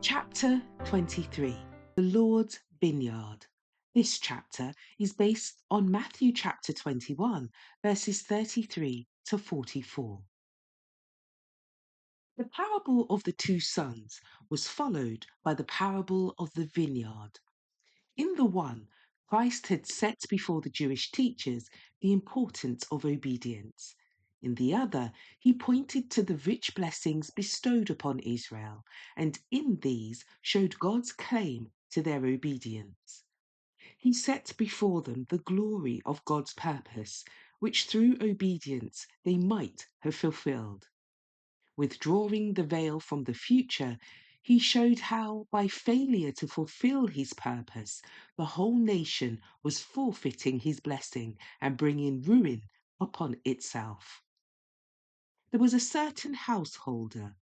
Chapter 23, The Lord's Vineyard. This chapter is based on Matthew chapter 21, verses 33 to 44. The parable of the two sons was followed by the parable of the vineyard. In the one, Christ had set before the Jewish teachers the importance of obedience. In the other, he pointed to the rich blessings bestowed upon Israel, and in these showed God's claim to their obedience. He set before them the glory of God's purpose, which through obedience they might have fulfilled. Withdrawing the veil from the future, he showed how, by failure to fulfill his purpose, the whole nation was forfeiting his blessing and bringing ruin upon itself. There was a certain householder,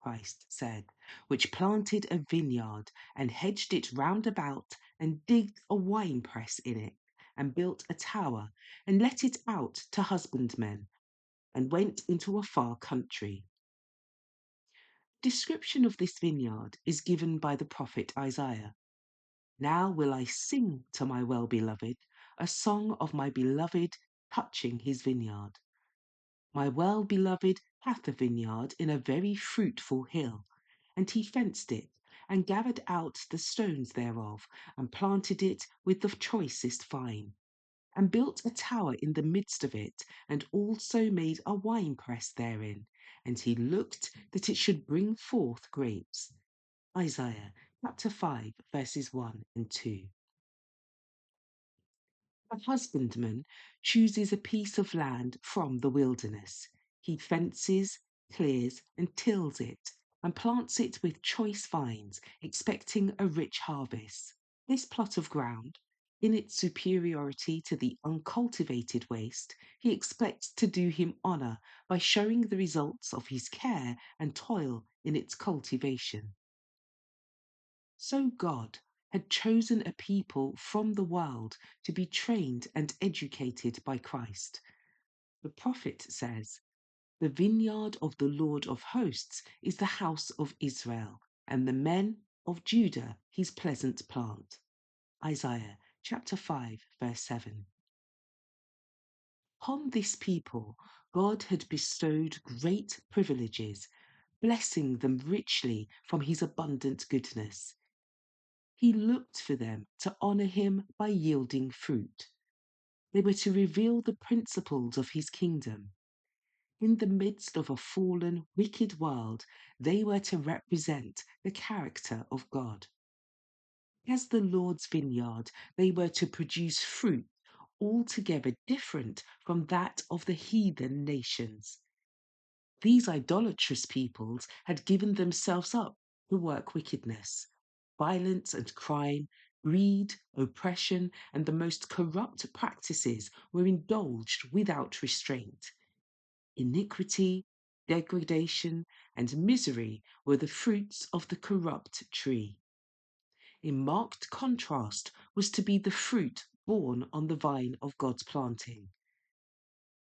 Christ said, which planted a vineyard and hedged it round about and digged a winepress in it and built a tower and let it out to husbandmen and went into a far country. Description of this vineyard is given by the prophet Isaiah. Now will I sing to my well-beloved a song of my beloved touching his vineyard. My well-beloved hath a vineyard in a very fruitful hill, and he fenced it, and gathered out the stones thereof, and planted it with the choicest vine, and built a tower in the midst of it, and also made a winepress therein, and he looked that it should bring forth grapes. Isaiah chapter 5, verses 1 and 2. A husbandman chooses a piece of land from the wilderness. He fences, clears, and tills it, and plants it with choice vines, expecting a rich harvest. This plot of ground, in its superiority to the uncultivated waste, he expects to do him honour by showing the results of his care and toil in its cultivation. So God had chosen a people from the world to be trained and educated by Christ. The prophet says, "The vineyard of the Lord of hosts is the house of Israel, and the men of Judah his pleasant plant." Isaiah chapter 5, verse 7. Upon this people, God had bestowed great privileges, blessing them richly from his abundant goodness. He looked for them to honour him by yielding fruit. They were to reveal the principles of his kingdom. In the midst of a fallen, wicked world, they were to represent the character of God. As the Lord's vineyard, they were to produce fruit altogether different from that of the heathen nations. These idolatrous peoples had given themselves up to work wickedness. Violence and crime, greed, oppression, and the most corrupt practices were indulged without restraint. Iniquity, degradation, and misery were the fruits of the corrupt tree. In marked contrast was to be the fruit borne on the vine of God's planting.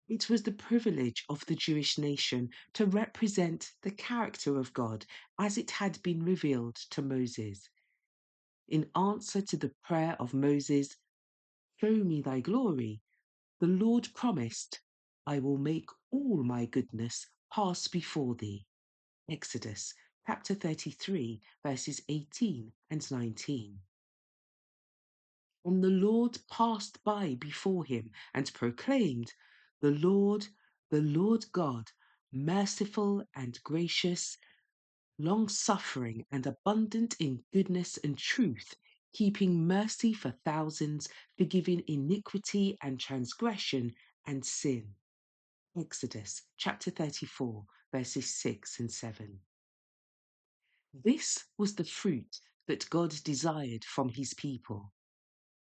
It was the privilege of the Jewish nation to represent the character of God as it had been revealed to Moses. In answer to the prayer of Moses, "Show me thy glory," the Lord promised, "I will make all my goodness pass before thee." Exodus chapter 33, verses 18 and 19. And the Lord passed by before him and proclaimed, the Lord God, merciful and gracious, long-suffering and abundant in goodness and truth, keeping mercy for thousands, forgiving iniquity and transgression and sin." Exodus chapter 34, verses 6 and 7. This was the fruit that God desired from his people.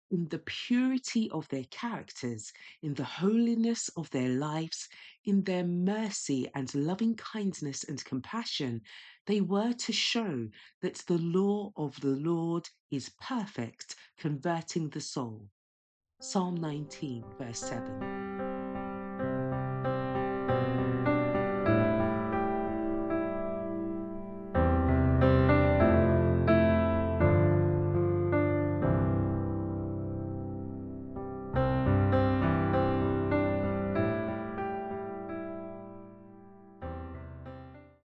In the purity of their characters, in the holiness of their lives, in their mercy and loving kindness and compassion, they were to show that the law of the Lord is perfect, converting the soul. Psalm 19, verse 7.